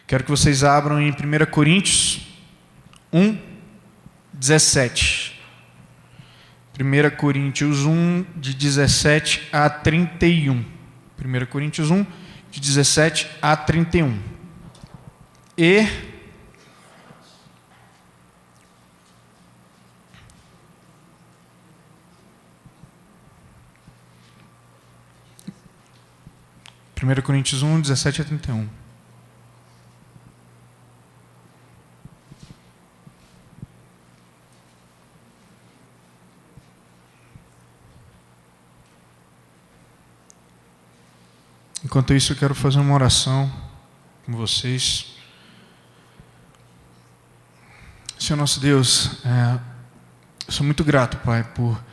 Quero que vocês abram em 1 Coríntios 1, 17. 1 Coríntios 1, de 17 a 31. 1 Coríntios 1, de 17 a 31. E 1 Coríntios 1, 17 a 31. Enquanto isso, eu quero fazer uma oração com vocês. Senhor nosso Deus, eu sou muito grato, Pai, por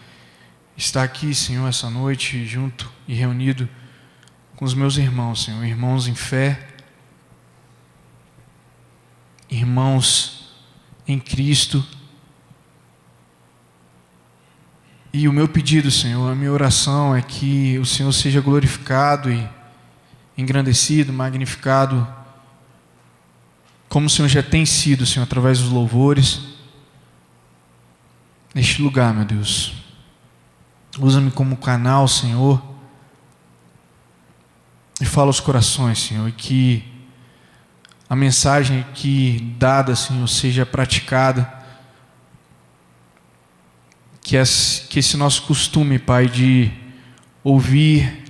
estar aqui, Senhor, essa noite, junto e reunido com os meus irmãos, Senhor, irmãos em fé, irmãos em Cristo. E o meu pedido, Senhor, a minha oração é que o Senhor seja glorificado e engrandecido, magnificado, como o Senhor já tem sido, Senhor, através dos louvores, neste lugar, meu Deus. Usa-me como canal, Senhor, e fala aos corações, Senhor, e que a mensagem aqui dada, Senhor, seja praticada, que esse nosso costume, Pai, de ouvir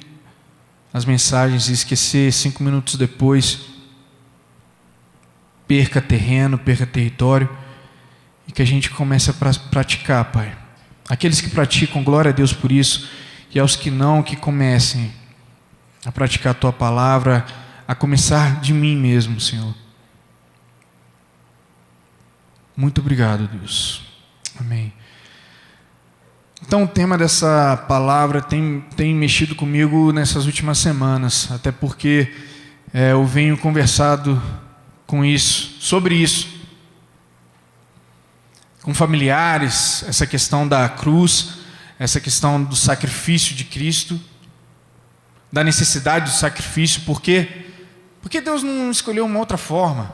as mensagens e esquecer 5 minutos depois, perca terreno, perca território, e que a gente comece a praticar, Pai. Aqueles que praticam, glória a Deus por isso, e aos que não, que comecem a praticar a Tua palavra, a começar de mim mesmo, Senhor. Muito obrigado, Deus. Amém. Então, o tema dessa palavra tem mexido comigo nessas últimas semanas, até porque eu venho conversado sobre isso, com familiares, essa questão da cruz, essa questão do sacrifício de Cristo, da necessidade do sacrifício. Por quê? Por que Deus não escolheu uma outra forma?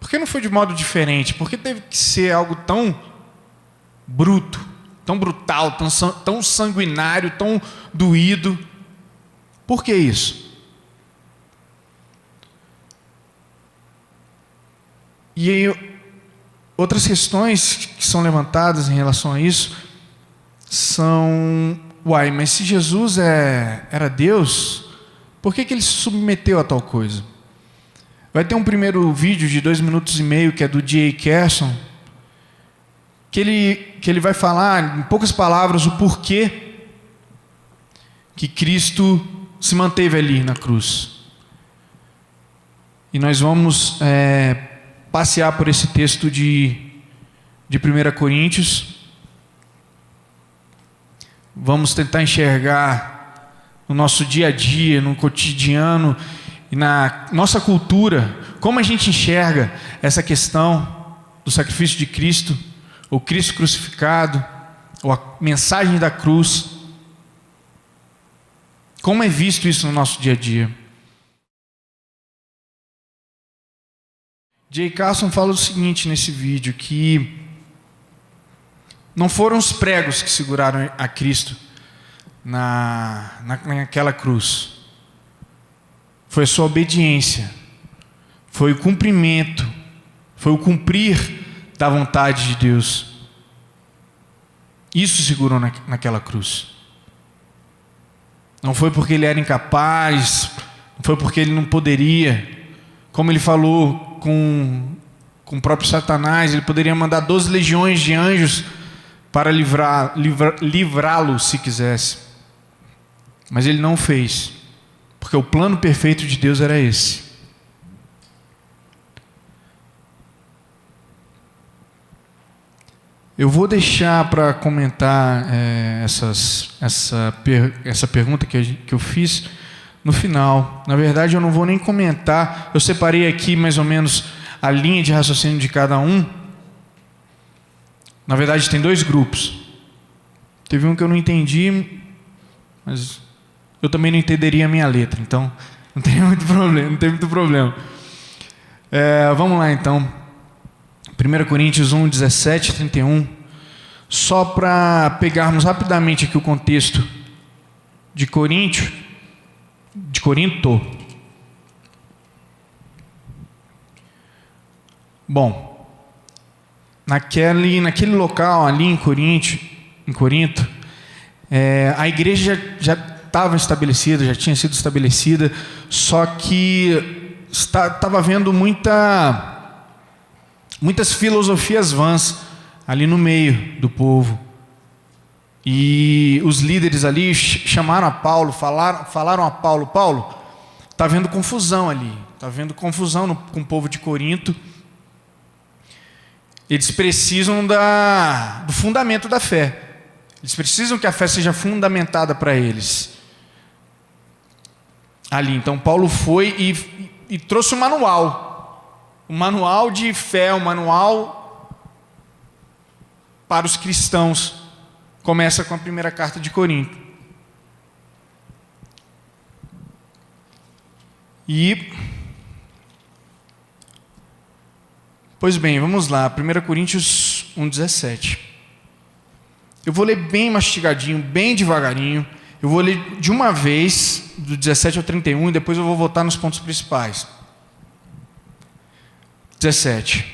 Por que não foi de modo diferente? Por que teve que ser algo tão bruto, tão brutal, tão sanguinário, tão doído? Por que isso? E aí, outras questões que são levantadas em relação a isso são: mas se Jesus era Deus, por que ele se submeteu a tal coisa? Vai ter um primeiro vídeo de 2 minutos e meio, que é do D.A. Carson, que ele vai falar, em poucas palavras, o porquê que Cristo se manteve ali na cruz. E nós vamos passear por esse texto de 1 Coríntios. Vamos tentar enxergar no nosso dia a dia, no cotidiano e na nossa cultura, como a gente enxerga essa questão do sacrifício de Cristo, o Cristo crucificado, ou a mensagem da cruz. Como é visto isso no nosso dia a dia? J. Carson fala o seguinte nesse vídeo, que não foram os pregos que seguraram a Cristo naquela cruz. Foi a sua obediência, foi o cumprimento, foi o cumprir da vontade de Deus. Isso segurou naquela cruz. Não foi porque ele era incapaz, não foi porque ele não poderia. Como ele falou com o próprio Satanás, ele poderia mandar 12 legiões de anjos para livrá-lo se quisesse. Mas ele não fez, porque o plano perfeito de Deus era esse. Eu vou deixar para comentar essa pergunta que eu fiz no final. Na verdade, eu não vou nem comentar. Eu separei aqui mais ou menos a linha de raciocínio de cada um. Na verdade, tem 2 grupos. Teve um que eu não entendi, mas eu também não entenderia a minha letra. Então, não tem muito problema. Vamos lá então. 1 Coríntios 1, 17, 31. Só para pegarmos rapidamente aqui o contexto de Corinto. Bom, naquele local ali em Corinto, a igreja já estava estabelecida, já tinha sido estabelecida, só que estava havendo muitas filosofias vãs ali no meio do povo. E os líderes ali chamaram a Paulo, falaram a Paulo: Paulo, está havendo confusão ali, está havendo confusão com o povo de Corinto. Eles precisam do fundamento da fé. Eles precisam que a fé seja fundamentada para eles. Ali, então Paulo foi e trouxe um manual de fé, um manual para os cristãos. Começa com a primeira carta de Corinto. Pois bem, vamos lá, 1 Coríntios 1,17. Eu vou ler bem mastigadinho, bem devagarinho. Eu vou ler de uma vez, do 17 ao 31, e depois eu vou voltar nos pontos principais. 17.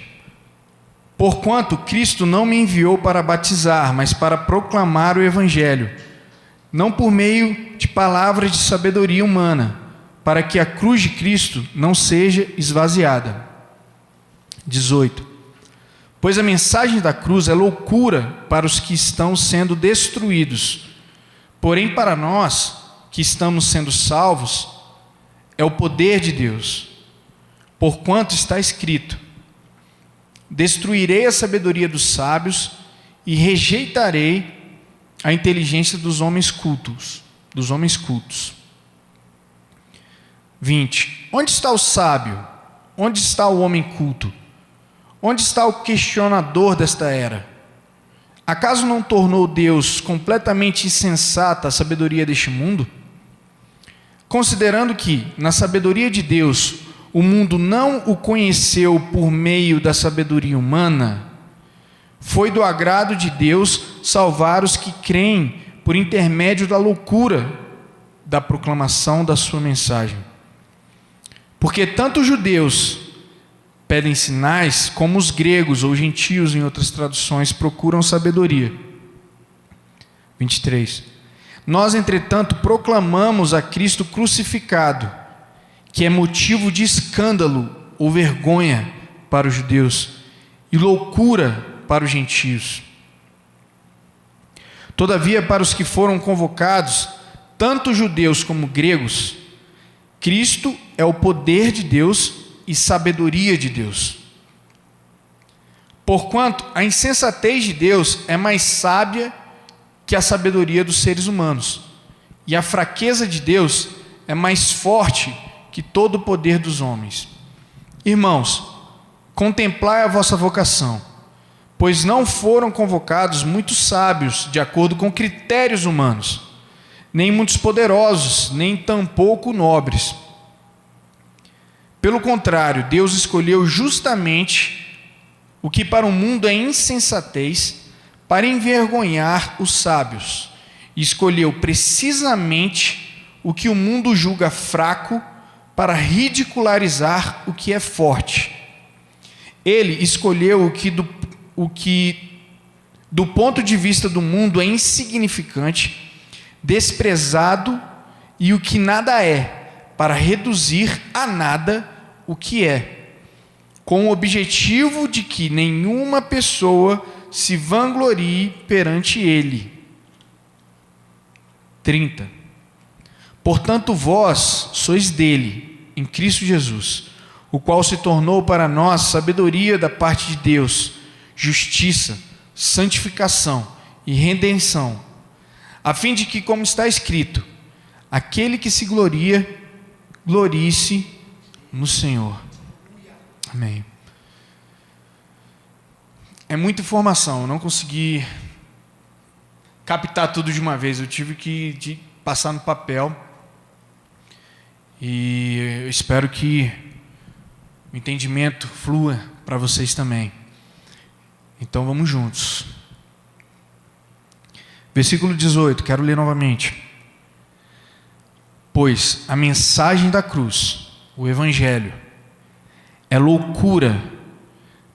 Porquanto Cristo não me enviou para batizar, mas para proclamar o Evangelho, não por meio de palavras de sabedoria humana, para que a cruz de Cristo não seja esvaziada. 18. Pois a mensagem da cruz é loucura para os que estão sendo destruídos, porém para nós que estamos sendo salvos, é o poder de Deus. Porquanto está escrito: destruirei a sabedoria dos sábios e rejeitarei a inteligência dos homens cultos. 20. Onde está o sábio? Onde está o homem culto? Onde está o questionador desta era? Acaso não tornou Deus completamente insensata a sabedoria deste mundo? Considerando que, na sabedoria de Deus, o mundo não o conheceu por meio da sabedoria humana, foi do agrado de Deus salvar os que creem por intermédio da loucura da proclamação da sua mensagem. Porque tanto os judeus pedem sinais, como os gregos ou gentios, em outras traduções, procuram sabedoria. 23. Nós, entretanto, proclamamos a Cristo crucificado, que é motivo de escândalo ou vergonha para os judeus e loucura para os gentios. Todavia, para os que foram convocados, tanto judeus como gregos, Cristo é o poder de Deus e sabedoria de Deus. Porquanto a insensatez de Deus é mais sábia que a sabedoria dos seres humanos, e a fraqueza de Deus é mais forte que todo o poder dos homens. Irmãos, contemplai a vossa vocação, pois não foram convocados muitos sábios de acordo com critérios humanos, nem muitos poderosos, nem tampouco nobres. Pelo contrário, Deus escolheu justamente o que para o mundo é insensatez, para envergonhar os sábios, e escolheu precisamente o que o mundo julga fraco, para ridicularizar o que é forte. Ele escolheu o que do ponto de vista do mundo é insignificante, desprezado, e o que nada é, para reduzir a nada o que é, com o objetivo de que nenhuma pessoa se vanglorie perante ele. 30. Portanto, vós sois dele, em Cristo Jesus, o qual se tornou para nós sabedoria da parte de Deus, justiça, santificação e redenção, a fim de que, como está escrito, aquele que se gloria, glorie-se no Senhor. Amém. É muita informação, eu não consegui captar tudo de uma vez, eu tive que passar no papel, e eu espero que o entendimento flua para vocês também. Então vamos juntos. Versículo 18, quero ler novamente. Pois a mensagem da cruz, o Evangelho, é loucura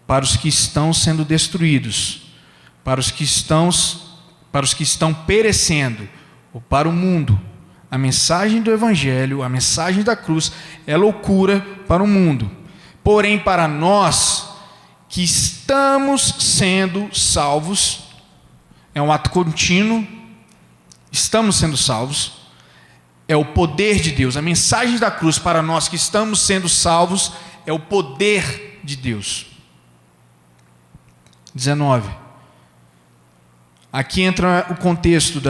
para os que estão sendo destruídos, para os que estão perecendo, ou para o mundo. A mensagem do Evangelho, a mensagem da cruz, é loucura para o mundo. Porém, para nós que estamos sendo salvos, é um ato contínuo, estamos sendo salvos, é o poder de Deus. A mensagem da cruz para nós que estamos sendo salvos é o poder de Deus. 19. Aqui entra o contexto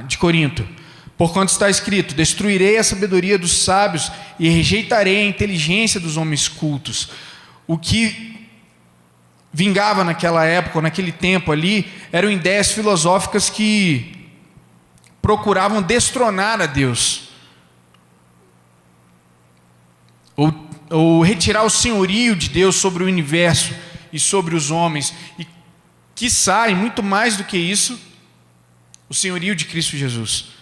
de Corinto. Porquanto está escrito: destruirei a sabedoria dos sábios e rejeitarei a inteligência dos homens cultos. O que vingava naquela época, naquele tempo ali, eram ideias filosóficas que procuravam destronar a Deus, ou retirar o senhorio de Deus sobre o universo e sobre os homens, e quiçá, e muito mais do que isso, o senhorio de Cristo Jesus.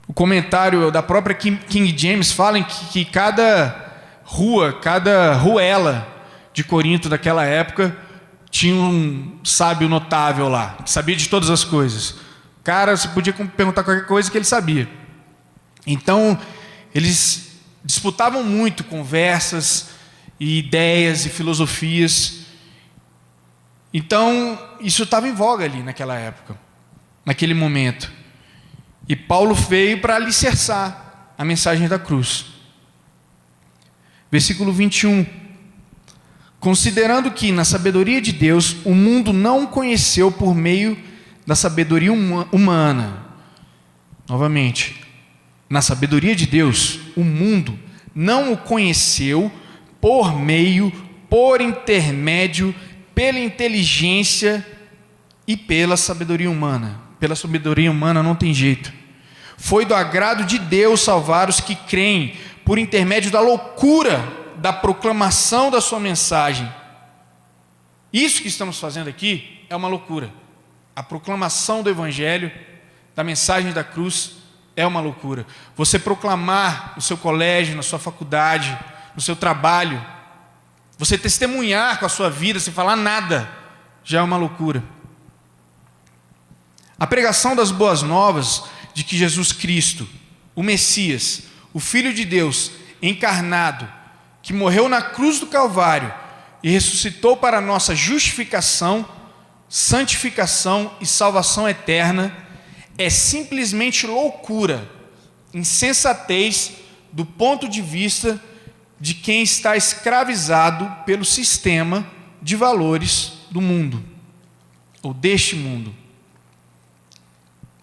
O comentário da própria King James fala que cada ruela de Corinto daquela época tinha um sábio notável lá, que sabia de todas as coisas. O cara, você podia perguntar qualquer coisa que ele sabia. Então, eles disputavam muito conversas, e ideias e filosofias. Então, isso estava em voga ali naquela época, naquele momento. E Paulo veio para alicerçar a mensagem da cruz. Versículo 21. Considerando que na sabedoria de Deus o mundo não o conheceu por meio da sabedoria humana. Novamente, na sabedoria de Deus o mundo não o conheceu por intermédio, pela inteligência e pela sabedoria humana. Pela sabedoria humana não tem jeito. Foi do agrado de Deus salvar os que creem por intermédio da loucura da proclamação da sua mensagem. Isso que estamos fazendo aqui é uma loucura. A proclamação do Evangelho, da mensagem da cruz, é uma loucura. Você proclamar no seu colégio, na sua faculdade, no seu trabalho, você testemunhar com a sua vida sem falar nada, já é uma loucura. A pregação das boas novas de que Jesus Cristo, o Messias, o Filho de Deus, encarnado, que morreu na cruz do Calvário e ressuscitou para a nossa justificação, santificação e salvação eterna, é simplesmente loucura, insensatez do ponto de vista de quem está escravizado pelo sistema de valores do mundo, ou deste mundo.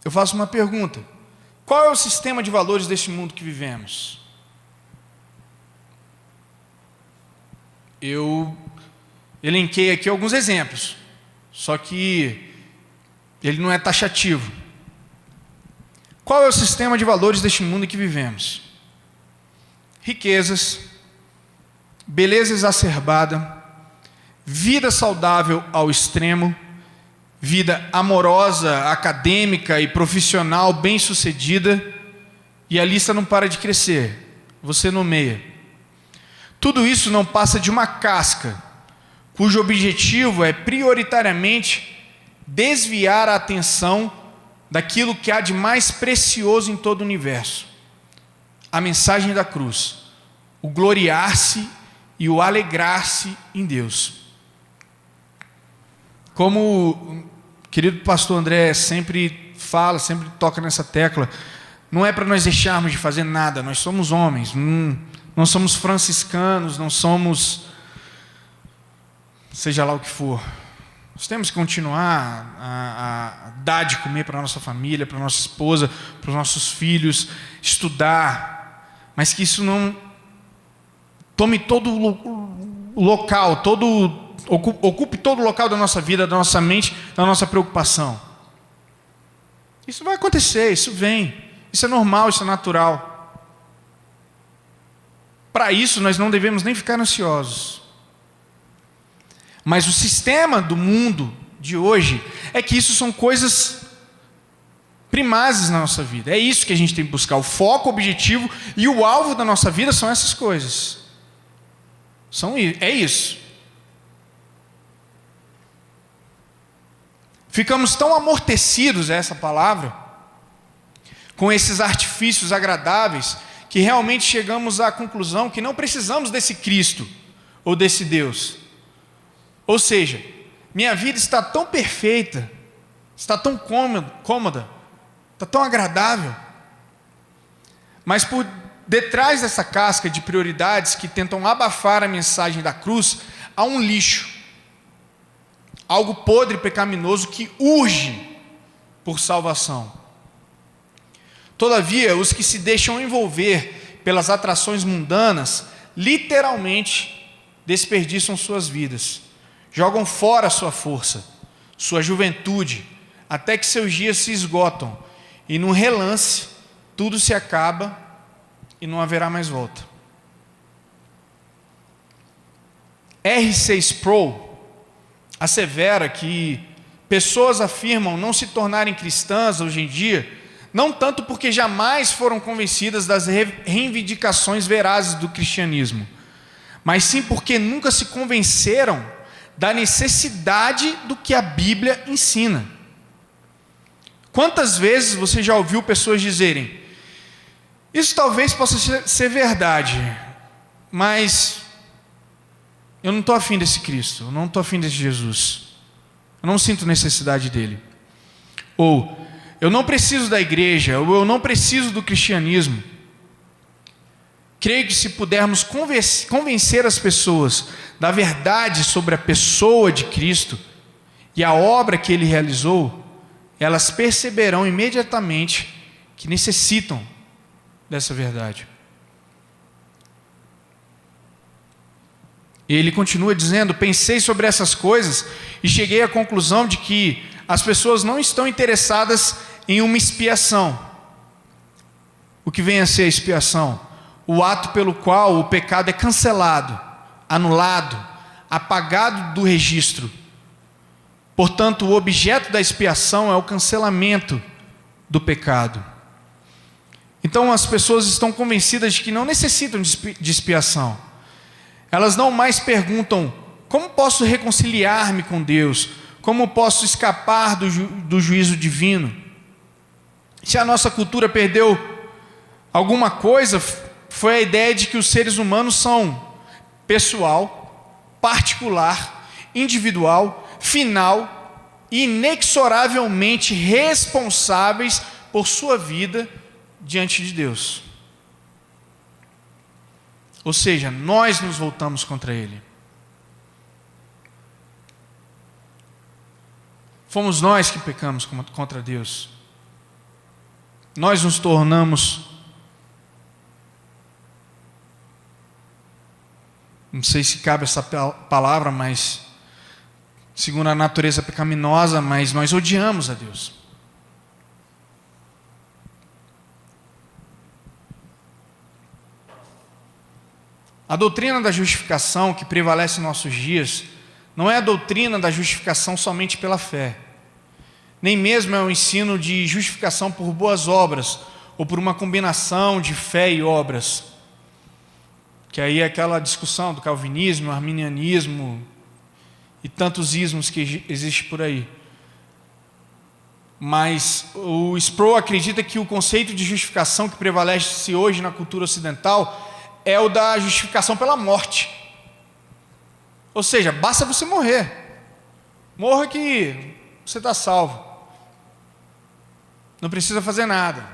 Eu faço uma pergunta: qual é o sistema de valores deste mundo que vivemos? Eu elenquei aqui alguns exemplos, só que ele não é taxativo. Qual é o sistema de valores deste mundo em que vivemos? Riquezas, beleza exacerbada, vida saudável ao extremo, vida amorosa, acadêmica e profissional bem-sucedida, e a lista não para de crescer. Você nomeia. Tudo isso não passa de uma casca, cujo objetivo é prioritariamente desviar a atenção daquilo que há de mais precioso em todo o universo: a mensagem da cruz, o gloriar-se e o alegrar-se em Deus. Como o querido pastor André sempre fala, sempre toca nessa tecla, não é para nós deixarmos de fazer nada. Nós somos homens, não somos franciscanos, não somos seja lá o que for. Nós temos que continuar a dar de comer para a nossa família, para a nossa esposa, para os nossos filhos, estudar, mas que isso não tome todo o local, ocupe todo o local da nossa vida, da nossa mente, da nossa preocupação. Isso vai acontecer, isso vem, isso é normal, isso é natural. Para isso, nós não devemos nem ficar ansiosos. Mas o sistema do mundo de hoje é que isso são coisas primárias na nossa vida. É isso que a gente tem que buscar. O foco, o objetivo e o alvo da nossa vida são essas coisas. É isso. Ficamos tão amortecidos, é essa palavra, com esses artifícios agradáveis, que realmente chegamos à conclusão que não precisamos desse Cristo ou desse Deus. Ou seja, minha vida está tão perfeita, está tão cômoda, está tão agradável, mas por detrás dessa casca de prioridades que tentam abafar a mensagem da cruz, há um lixo, algo podre e pecaminoso que urge por salvação. Todavia, os que se deixam envolver pelas atrações mundanas, literalmente desperdiçam suas vidas, jogam fora sua força, sua juventude, até que seus dias se esgotam, e num relance, tudo se acaba e não haverá mais volta. R.C. Sproul assevera que pessoas afirmam não se tornarem cristãs hoje em dia, não tanto porque jamais foram convencidas das reivindicações verazes do cristianismo, mas sim porque nunca se convenceram da necessidade do que a Bíblia ensina. Quantas vezes você já ouviu pessoas dizerem: isso talvez possa ser verdade, mas eu não estou afim desse Cristo, eu não estou afim desse Jesus, eu não sinto necessidade dele. Ou, eu não preciso da igreja, ou eu não preciso do cristianismo. Creio que se pudermos convencer as pessoas da verdade sobre a pessoa de Cristo e a obra que Ele realizou, elas perceberão imediatamente que necessitam dessa verdade. Ele continua dizendo: pensei sobre essas coisas e cheguei à conclusão de que as pessoas não estão interessadas em uma expiação. O que vem a ser a expiação? O ato pelo qual o pecado é cancelado, anulado, apagado do registro. Portanto, o objeto da expiação é o cancelamento do pecado. Então as pessoas estão convencidas de que não necessitam de expiação. Elas não mais perguntam: como posso reconciliar-me com Deus? Como posso escapar do juízo divino? Se a nossa cultura perdeu alguma coisa, foi a ideia de que os seres humanos são pessoal, particular, individual, final e inexoravelmente responsáveis por sua vida diante de Deus. Ou seja, nós nos voltamos contra Ele. Fomos nós que pecamos contra Deus. Nós nos tornamos, não sei se cabe essa palavra, mas segundo a natureza pecaminosa, mas nós odiamos a Deus. A doutrina da justificação que prevalece em nossos dias não é a doutrina da justificação somente pela fé, nem mesmo é o ensino de justificação por boas obras ou por uma combinação de fé e obras, que aí é aquela discussão do calvinismo, arminianismo e tantos ismos que existem por aí. Mas o Sproul acredita que o conceito de justificação que prevalece hoje na cultura ocidental é o da justificação pela morte. Ou seja, basta você morrer. Morra que você está salvo. Não precisa fazer nada.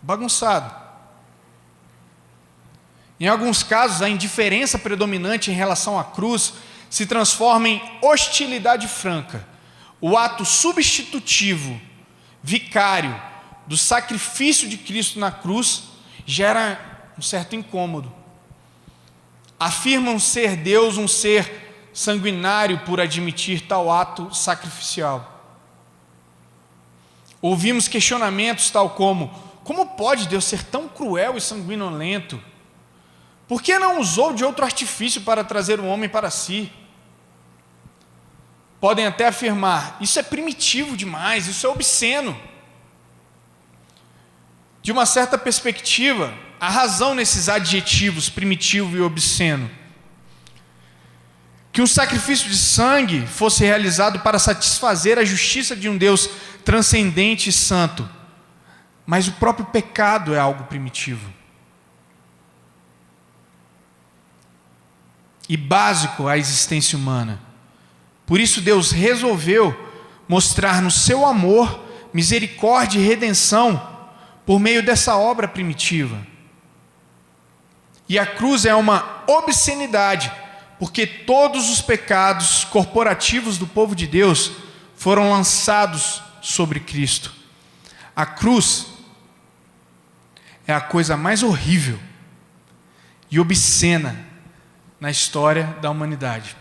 Bagunçado. Em alguns casos, a indiferença predominante em relação à cruz se transforma em hostilidade franca. O ato substitutivo, vicário, do sacrifício de Cristo na cruz gera um certo incômodo. Afirmam ser Deus um ser sanguinário por admitir tal ato sacrificial. Ouvimos questionamentos tal como: como pode Deus ser tão cruel e sanguinolento? Por que não usou de outro artifício para trazer o homem para si? Podem até afirmar, isso é primitivo demais, isso é obsceno. De uma certa perspectiva, há razão nesses adjetivos, primitivo e obsceno. Que um sacrifício de sangue fosse realizado para satisfazer a justiça de um Deus transcendente e santo. Mas o próprio pecado é algo primitivo. E básico à existência humana. Por isso Deus resolveu mostrar no seu amor, misericórdia e redenção por meio dessa obra primitiva. E a cruz é uma obscenidade, porque todos os pecados corporativos do povo de Deus foram lançados sobre Cristo. A cruz é a coisa mais horrível e obscena na história da humanidade.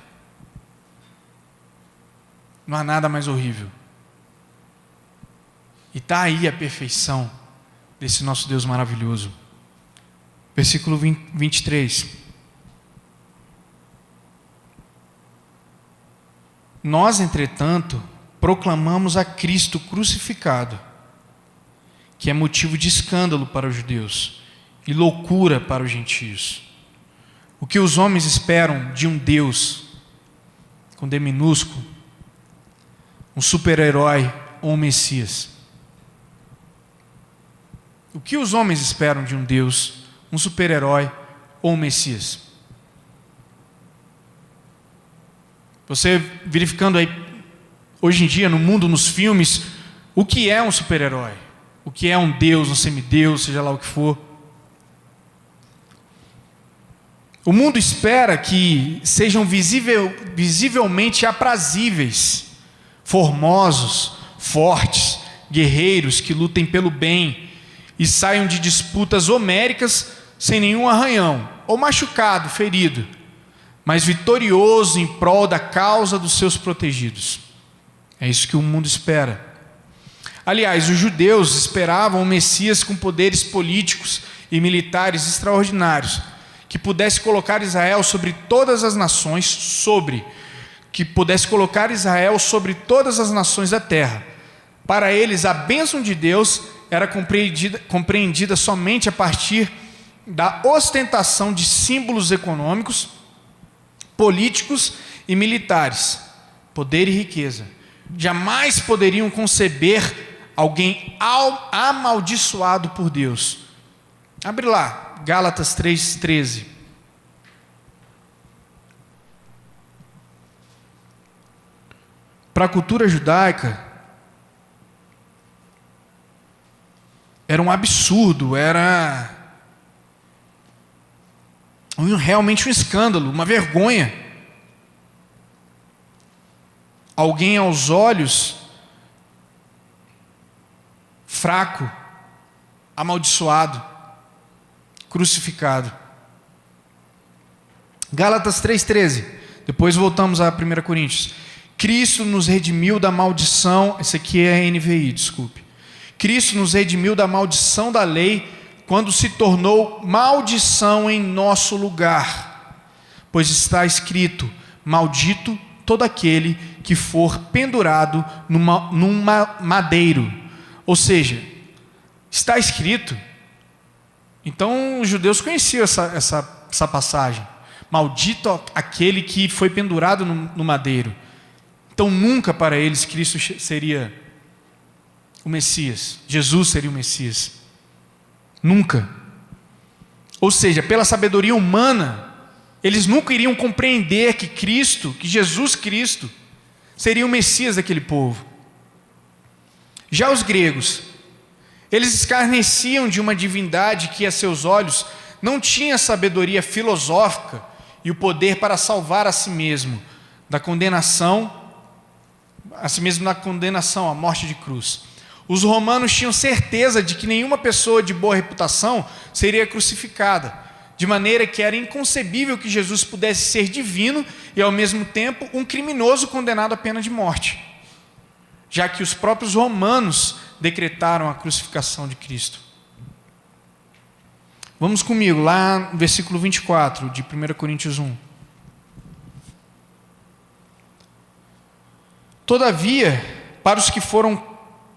Não há nada mais horrível. E está aí a perfeição desse nosso Deus maravilhoso. Versículo 23. Nós, entretanto, proclamamos a Cristo crucificado, que é motivo de escândalo para os judeus e loucura para os gentios. O que os homens esperam de um Deus, com D minúsculo, um super-herói ou um Messias? O que os homens esperam de um Deus, um super-herói ou um Messias? Você verificando aí, hoje em dia, no mundo, nos filmes, o que é um super-herói? O que é um Deus, um semideus, seja lá o que for? O mundo espera que sejam visivelmente aprazíveis, formosos, fortes, guerreiros que lutem pelo bem e saiam de disputas homéricas sem nenhum arranhão, ou machucado, ferido, mas vitorioso em prol da causa dos seus protegidos. É isso que o mundo espera. Aliás, os judeus esperavam um Messias com poderes políticos e militares extraordinários, que pudesse colocar Israel sobre todas as nações, que pudesse colocar Israel sobre todas as nações da terra. Para eles, a bênção de Deus era compreendida somente a partir da ostentação de símbolos econômicos, políticos e militares, poder e riqueza. Jamais poderiam conceber alguém amaldiçoado por Deus. Abre lá, Gálatas 3:13. Para a cultura judaica, era um absurdo, era realmente um escândalo, uma vergonha. Alguém aos olhos fraco, amaldiçoado, crucificado. Gálatas 3:13. Depois voltamos a 1 Coríntios. Cristo nos redimiu da maldição. Esse aqui é a NVI, desculpe. Cristo nos redimiu da maldição da lei quando se tornou maldição em nosso lugar. Pois está escrito: maldito todo aquele que for pendurado num madeiro. Ou seja, está escrito. Então os judeus conheciam essa passagem. Maldito aquele que foi pendurado no madeiro. Então nunca para eles Cristo seria o Messias. Jesus seria o Messias. Nunca. Ou seja, pela sabedoria humana, eles nunca iriam compreender que Jesus Cristo seria o Messias daquele povo. Já os gregos, eles escarneciam de uma divindade que a seus olhos não tinha sabedoria filosófica e o poder para salvar a si mesmo da condenação, à morte de cruz. Os romanos tinham certeza de que nenhuma pessoa de boa reputação seria crucificada, de maneira que era inconcebível que Jesus pudesse ser divino e ao mesmo tempo um criminoso condenado à pena de morte, já que os próprios romanos decretaram a crucificação de Cristo. Vamos comigo, lá no versículo 24 de 1 Coríntios 1. Todavia, para os que foram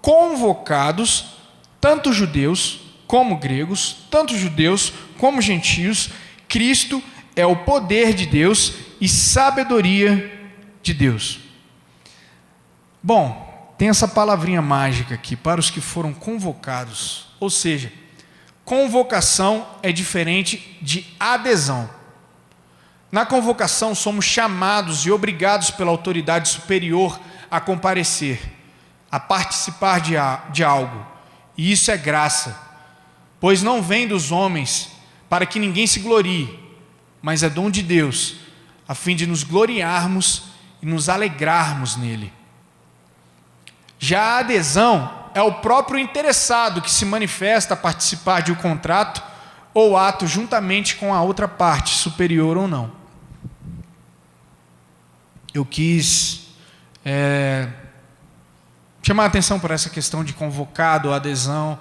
convocados, tanto judeus como gregos, tanto judeus como gentios, Cristo é o poder de Deus e sabedoria de Deus. Bom, tem essa palavrinha mágica aqui, para os que foram convocados, ou seja, convocação é diferente de adesão. Na convocação somos chamados e obrigados pela autoridade superior a comparecer, a participar de algo, e isso é graça, pois não vem dos homens para que ninguém se glorie, mas é dom de Deus, a fim de nos gloriarmos e nos alegrarmos nele. Já a adesão é o próprio interessado que se manifesta a participar de um contrato ou ato juntamente com a outra parte, superior ou não. Eu quis chamar a atenção por essa questão de convocado, adesão.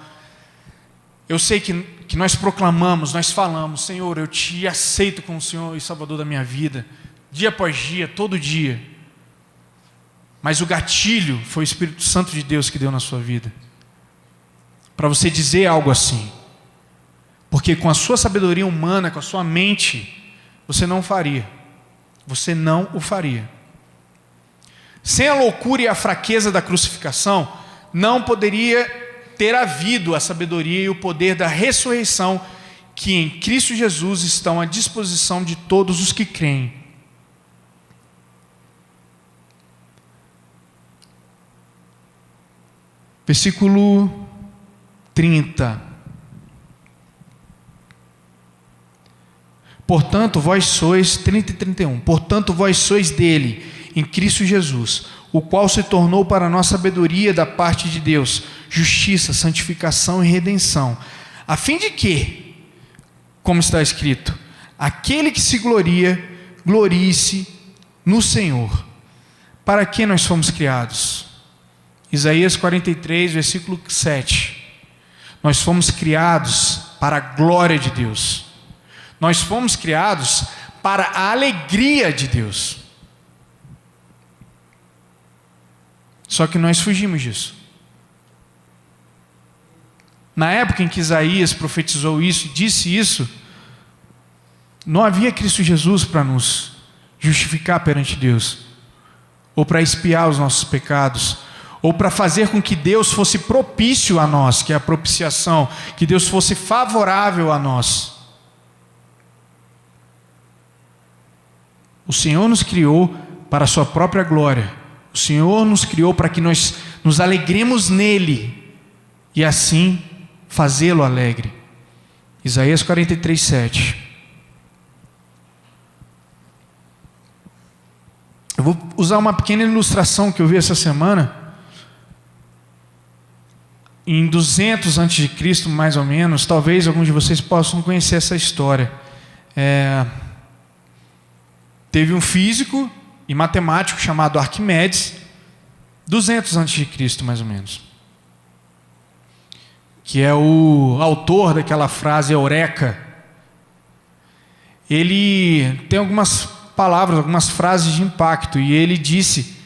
Eu sei que nós proclamamos, nós falamos, Senhor, eu te aceito como Senhor e Salvador da minha vida, dia após dia, todo dia. Mas o gatilho foi o Espírito Santo de Deus que deu na sua vida, para você dizer algo assim, porque com a sua sabedoria humana, com a sua mente, você não faria, você não o faria. Sem a loucura e a fraqueza da crucificação, não poderia ter havido a sabedoria e o poder da ressurreição que em Cristo Jesus estão à disposição de todos os que creem. Versículo 30. Portanto, vós sois, 30 e 31, portanto, vós sois dele, em Cristo Jesus, o qual se tornou para nós sabedoria da parte de Deus, justiça, santificação e redenção, a fim de que, como está escrito, aquele que se gloria, glorie-se no Senhor. Para que nós fomos criados? Isaías 43, versículo 7. Nós fomos criados para a glória de Deus. Nós fomos criados para a alegria de Deus. Só que nós fugimos disso. Na época em que Isaías profetizou isso e disse isso, não havia Cristo Jesus para nos justificar perante Deus, ou para expiar os nossos pecados, ou para fazer com que Deus fosse propício a nós, que é a propiciação, que Deus fosse favorável a nós. O Senhor nos criou para a sua própria glória. O Senhor nos criou para que nós nos alegremos nele e assim fazê-lo alegre. Isaías 43, 7. Eu vou usar uma pequena ilustração que eu vi essa semana. Em 200 a.C., mais ou menos, talvez alguns de vocês possam conhecer essa história. Teve um físico e matemático chamado Arquimedes, 200 a.C., mais ou menos, que é o autor daquela frase eureka. Ele tem algumas palavras, algumas frases de impacto, e ele disse,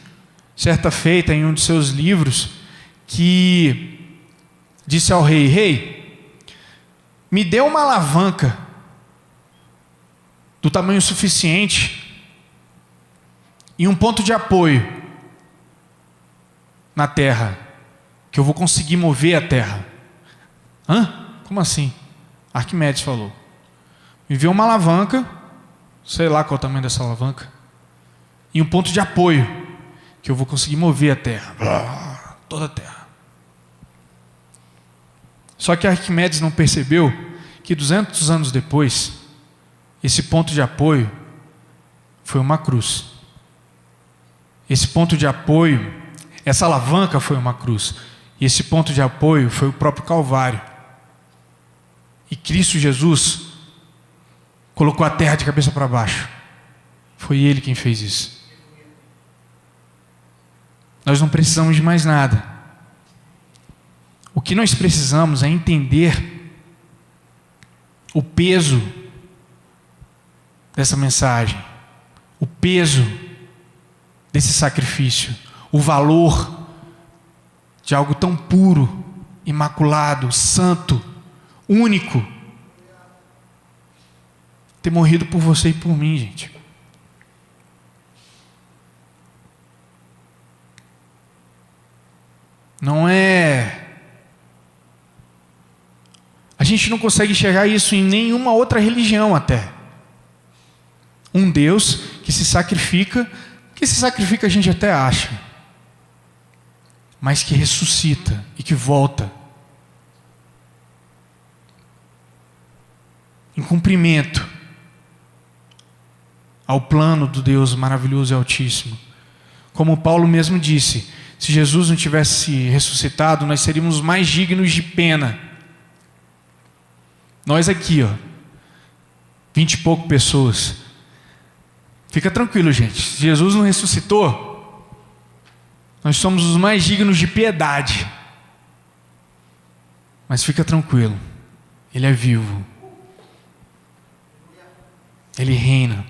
certa feita, em um de seus livros, que disse ao rei: rei, me dê uma alavanca do tamanho suficiente e um ponto de apoio na terra, que eu vou conseguir mover a terra. Hã? Como assim? Arquimedes falou: me dê uma alavanca, sei lá qual é o tamanho dessa alavanca, e um ponto de apoio, que eu vou conseguir mover a terra, toda a terra. Só que Arquimedes não percebeu que 200 anos depois, esse ponto de apoio foi uma cruz. Esse ponto de apoio, essa alavanca foi uma cruz. E esse ponto de apoio foi o próprio Calvário. E Cristo Jesus colocou a terra de cabeça para baixo. Foi Ele quem fez isso. Nós não precisamos de mais nada. O que nós precisamos é entender o peso dessa mensagem, o peso desse sacrifício, o valor de algo tão puro, imaculado, santo, único, ter morrido por você e por mim, gente. Não é... A gente não consegue enxergar isso em nenhuma outra religião até. Um Deus que se sacrifica a gente até acha, mas que ressuscita e que volta em cumprimento ao plano do Deus maravilhoso e altíssimo. Como Paulo mesmo disse, se Jesus não tivesse ressuscitado, nós seríamos mais dignos de pena. Nós aqui, 20 e pouco pessoas. Fica tranquilo, gente. Se Jesus não ressuscitou, nós somos os mais dignos de piedade. Mas fica tranquilo. Ele é vivo. Ele reina.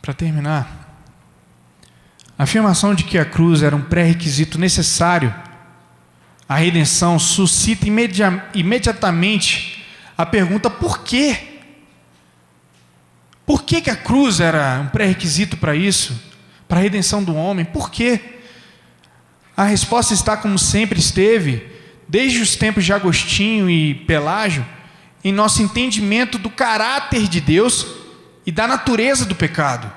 Para terminar, a afirmação de que a cruz era um pré-requisito necessário à redenção suscita imediatamente a pergunta: por quê? Por que a cruz era um pré-requisito para isso? Para a redenção do homem? Por quê? A resposta está como sempre esteve, desde os tempos de Agostinho e Pelágio, em nosso entendimento do caráter de Deus e da natureza do pecado.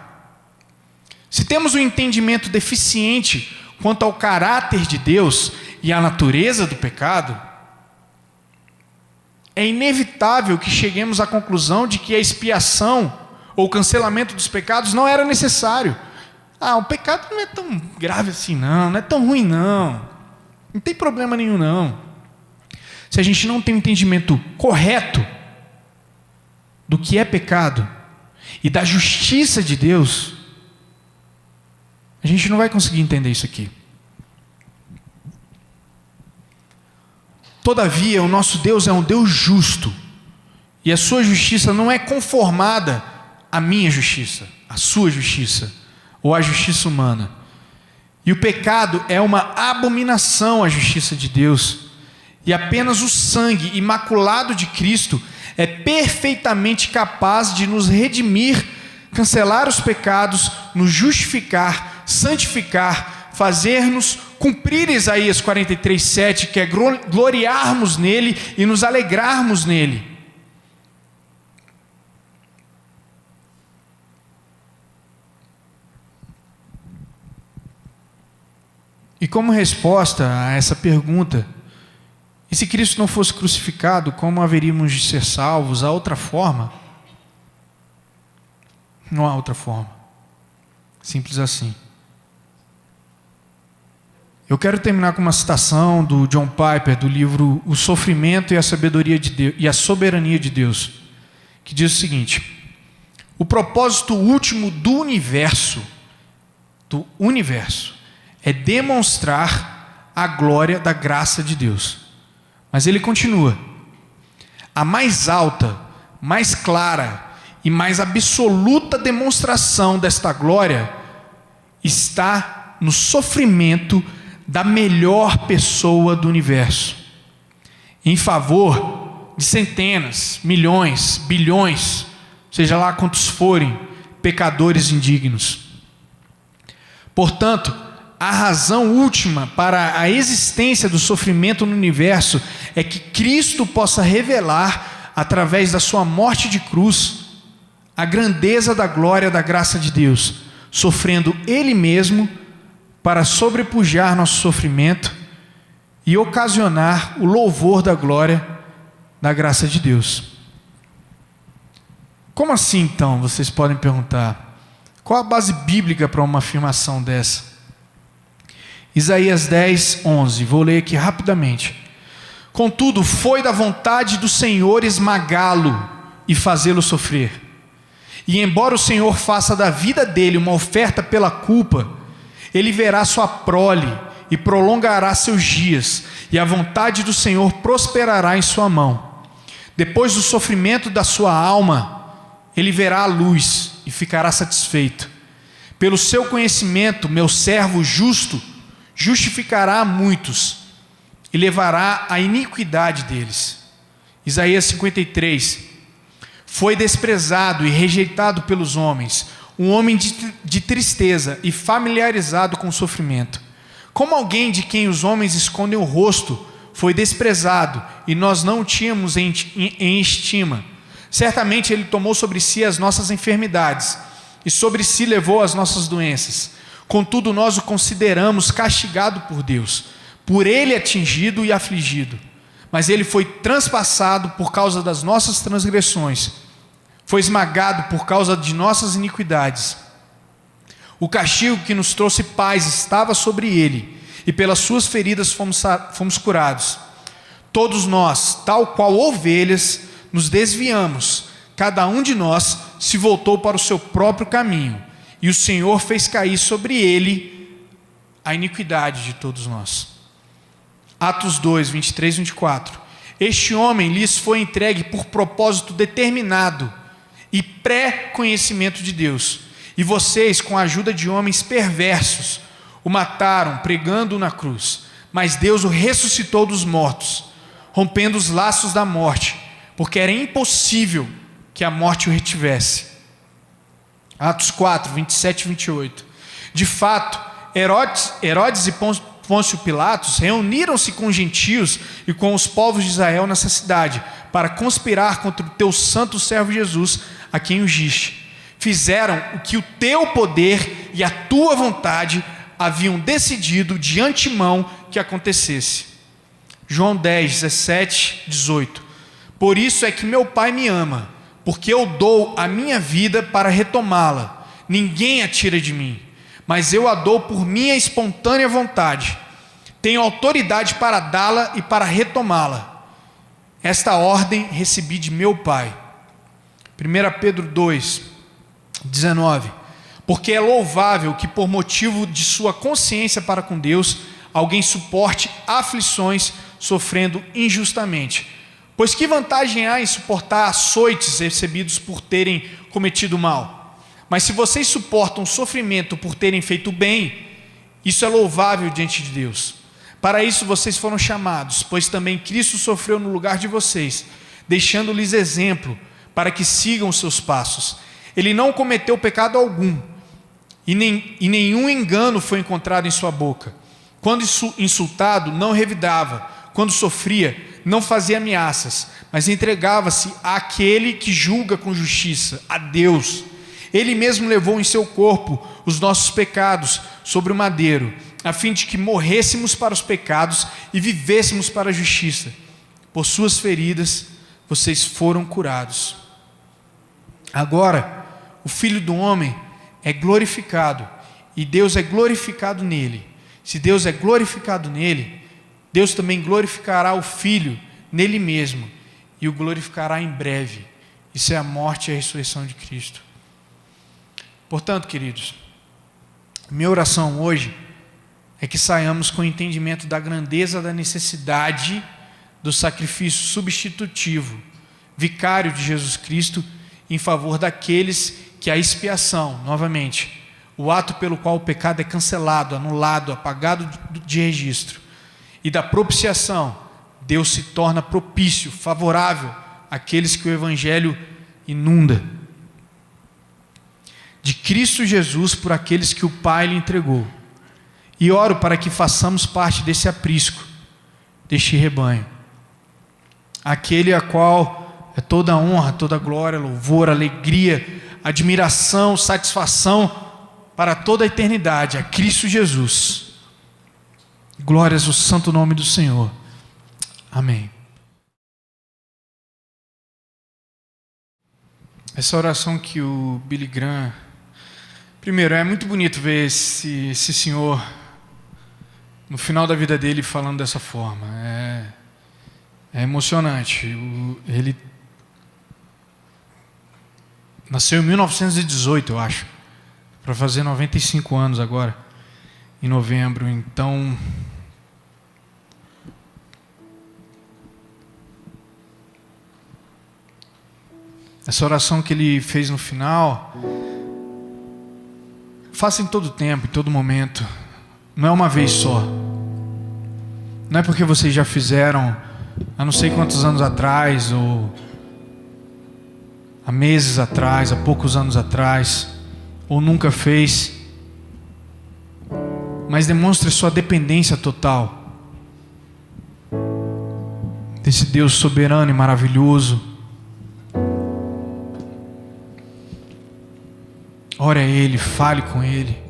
Se temos um entendimento deficiente quanto ao caráter de Deus e à natureza do pecado, é inevitável que cheguemos à conclusão de que a expiação ou o cancelamento dos pecados não era necessário. O pecado não é tão grave assim não é tão ruim não tem problema nenhum não. Se a gente não tem um entendimento correto do que é pecado e da justiça de Deus, a gente não vai conseguir entender isso aqui. Todavia, o nosso Deus é um Deus justo, e a sua justiça não é conformada à minha justiça, à sua justiça, ou à justiça humana. E o pecado é uma abominação à justiça de Deus, e apenas o sangue imaculado de Cristo é perfeitamente capaz de nos redimir, cancelar os pecados, nos justificar, santificar, fazer-nos cumprir Isaías 43:7, que é gloriarmos nele e nos alegrarmos nele. E como resposta a essa pergunta, e se Cristo não fosse crucificado, como haveríamos de ser salvos? Há outra forma? Não há outra forma. Simples assim. Eu quero terminar com uma citação do John Piper, do livro O Sofrimento e a Sabedoria de Deus, e a Soberania de Deus, que diz o seguinte: o propósito último do universo é demonstrar a glória da graça de Deus. Mas ele continua: a mais alta, mais clara e mais absoluta demonstração desta glória está no sofrimento da melhor pessoa do universo, em favor de centenas, milhões, bilhões, seja lá quantos forem, pecadores indignos. Portanto, a razão última para a existência do sofrimento no universo é que Cristo possa revelar, através da sua morte de cruz, a grandeza da glória da graça de Deus, sofrendo Ele mesmo para sobrepujar nosso sofrimento e ocasionar o louvor da glória da graça de Deus. Como assim então, vocês podem perguntar? Qual a base bíblica para uma afirmação dessa? Isaías 10:11, vou ler aqui rapidamente. Contudo, foi da vontade do Senhor esmagá-lo e fazê-lo sofrer. E embora o Senhor faça da vida dele uma oferta pela culpa, ele verá sua prole e prolongará seus dias, e a vontade do Senhor prosperará em sua mão. Depois do sofrimento da sua alma, ele verá a luz e ficará satisfeito. Pelo seu conhecimento, meu servo justo justificará a muitos e levará a iniquidade deles. Isaías 53. Foi desprezado e rejeitado pelos homens, um homem de tristeza e familiarizado com o sofrimento. Como alguém de quem os homens escondem o rosto, foi desprezado e nós não o tínhamos em estima. Certamente ele tomou sobre si as nossas enfermidades e sobre si levou as nossas doenças. Contudo, nós o consideramos castigado por Deus, por ele atingido e afligido. Mas ele foi transpassado por causa das nossas transgressões, foi esmagado por causa de nossas iniquidades. O castigo que nos trouxe paz estava sobre ele, e pelas suas feridas fomos curados. Todos nós, tal qual ovelhas, nos desviamos, cada um de nós se voltou para o seu próprio caminho, e o Senhor fez cair sobre ele a iniquidade de todos nós. Atos 2, 23 e 24. Este homem lhes foi entregue por propósito determinado e pré-conhecimento de Deus, e vocês, com a ajuda de homens perversos, o mataram pregando-o na cruz. Mas Deus o ressuscitou dos mortos, rompendo os laços da morte, porque era impossível que a morte o retivesse. Atos 4, 27 e 28. De fato, Herodes e Pôncio Pilatos reuniram-se com os gentios e com os povos de Israel nessa cidade, para conspirar contra o teu santo servo Jesus, a quem ungiste. Fizeram o que o teu poder e a tua vontade haviam decidido de antemão que acontecesse. João 10, 17, 18. Por isso é que meu Pai me ama, porque eu dou a minha vida para retomá-la. Ninguém a tira de mim, mas eu a dou por minha espontânea vontade. Tenho autoridade para dá-la e para retomá-la. Esta ordem recebi de meu Pai. 1 Pedro 2, 19. Porque é louvável que por motivo de sua consciência para com Deus, alguém suporte aflições sofrendo injustamente. Pois que vantagem há em suportar açoites recebidos por terem cometido mal? Mas se vocês suportam sofrimento por terem feito bem, isso é louvável diante de Deus. Para isso vocês foram chamados, pois também Cristo sofreu no lugar de vocês, deixando-lhes exemplo, para que sigam os seus passos. Ele não cometeu pecado algum, e nenhum engano foi encontrado em sua boca. Quando insultado, não revidava. Quando sofria, não fazia ameaças, mas entregava-se àquele que julga com justiça, a Deus. Ele mesmo levou em seu corpo os nossos pecados sobre o madeiro, a fim de que morrêssemos para os pecados e vivêssemos para a justiça. Por suas feridas, vocês foram curados. Agora, o Filho do Homem é glorificado, e Deus é glorificado nele. Se Deus é glorificado nele, Deus também glorificará o Filho nele mesmo, e o glorificará em breve. Isso é a morte e a ressurreição de Cristo. Portanto, queridos, minha oração hoje é que saiamos com o entendimento da grandeza da necessidade do sacrifício substitutivo, vicário de Jesus Cristo, em favor daqueles que a expiação, novamente, o ato pelo qual o pecado é cancelado, anulado, apagado de registro, e da propiciação, Deus se torna propício, favorável àqueles que o Evangelho inunda. De Cristo Jesus por aqueles que o Pai lhe entregou. E oro para que façamos parte desse aprisco, deste rebanho. Aquele a qual é toda honra, toda glória, louvor, alegria, admiração, satisfação para toda a eternidade, a Cristo Jesus. Glórias ao santo nome do Senhor. Amém. Essa oração que o Billy Graham... Primeiro, é muito bonito ver esse senhor no final da vida dele falando dessa forma. É emocionante. Ele nasceu em 1918, eu acho, para fazer 95 anos agora. em novembro. Então, essa oração que ele fez no final, faça em todo tempo, em todo momento. Não é uma vez só. Não é porque vocês já fizeram há não sei quantos anos atrás, ou há meses atrás, há poucos anos atrás, ou nunca fez. Mas demonstre sua dependência total desse Deus soberano e maravilhoso. Ore a Ele, fale com Ele.